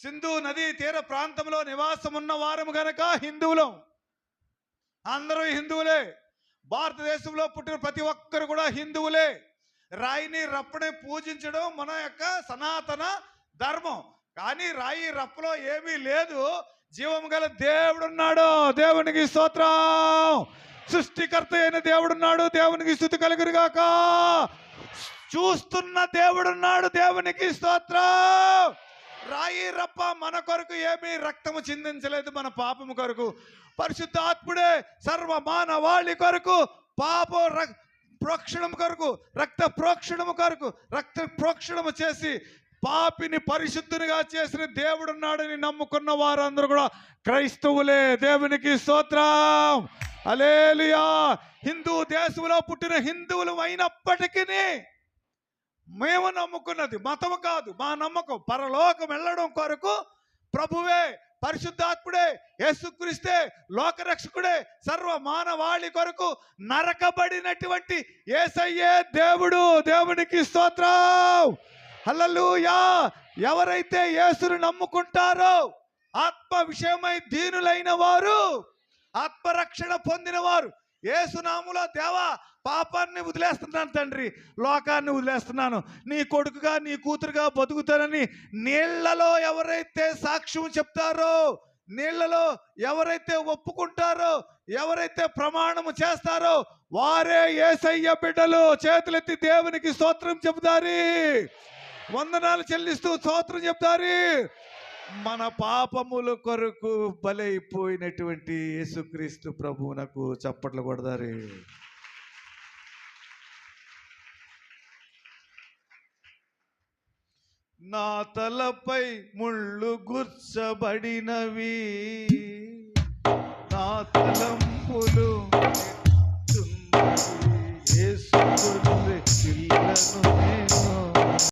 సింధు నదీ తీర ప్రాంతంలో నివాసం ఉన్న వారము గనక హిందువులం. అందరూ హిందువులే. భారతదేశంలో పుట్టిన ప్రతి ఒక్కరు కూడా హిందువులే. రాయిని రప్పని పూజించడం మన యొక్క సనాతన ధర్మం. కానీ రాయి రప్పలో ఏమీ లేదు, జీవము గల దేవుడున్నాడు. దేవునికి స్తోత్రం. సృష్టికర్త అయిన దేవుడున్నాడు. దేవునికి స్తుతి కలుగునుగాక. చూస్తున్న దేవుడున్నాడు. దేవునికి స్తోత్రం. రాయి రప్ప మన కొరకు ఏమీ రక్తము చిందించలేదు, మన పాపము కొరకు. పరిశుద్ధాత్ముడే సర్వ మానవాళి కొరకు పాప ప్రోక్షణము కొరకు, రక్త ప్రోక్షణము కొరకు, రక్త ప్రోక్షణము చేసి పాపిని పరిశుద్ధునిగా చేసిన దేవుడున్నాడని నమ్ముకున్న వారందరూ కూడా క్రైస్తవులే. దేవునికి స్తోత్రం. హల్లెలూయా. హిందూ దేశంలో పుట్టిన హిందువులు అయినప్పటికీ మేము నమ్ముకున్నది మతము కాదు. మా నమ్మకం పరలోకం వెళ్ళడం కొరకు ప్రభువే, పరిశుద్ధాత్ముడే, యేసుక్రీస్తే, లోకరక్షకుడే, సర్వ మానవాళి కొరకు నరకబడినటువంటి యేసయ్యే దేవుడు. దేవునికి స్తోత్రం. హల్లెలూయా. ఎవరైతే యేసును నమ్ముకుంటారో, ఆత్మ విషయమై దీనులైన వారు, ఆత్మరక్షణ పొందిన వారు, యేసునామములో దేవా పాపాన్ని వదిలేస్తున్నాను తండ్రి, లోకాన్ని వదిలేస్తున్నాను, నీ కొడుకుగా నీ కూతురుగా బతుకుతానని నీళ్లలో ఎవరైతే సాక్ష్యం చెప్తారో, నీళ్లలో ఎవరైతే ఒప్పుకుంటారో, ఎవరైతే ప్రమాణము చేస్తారో వారే యేసయ్య బిడ్డలు. చేతులెత్తి దేవునికి స్తోత్రం చెప్తారు, వందనాలు చెల్లిస్తూ స్తోత్రం చెప్తారు. మన పాపముల కొరకు బలైపోయినటువంటి యేసుక్రీస్తు ప్రభువునకు చప్పట్లు కొడతారు. నా తలపై ముళ్ళు గుర్చబడినవి, నా తలం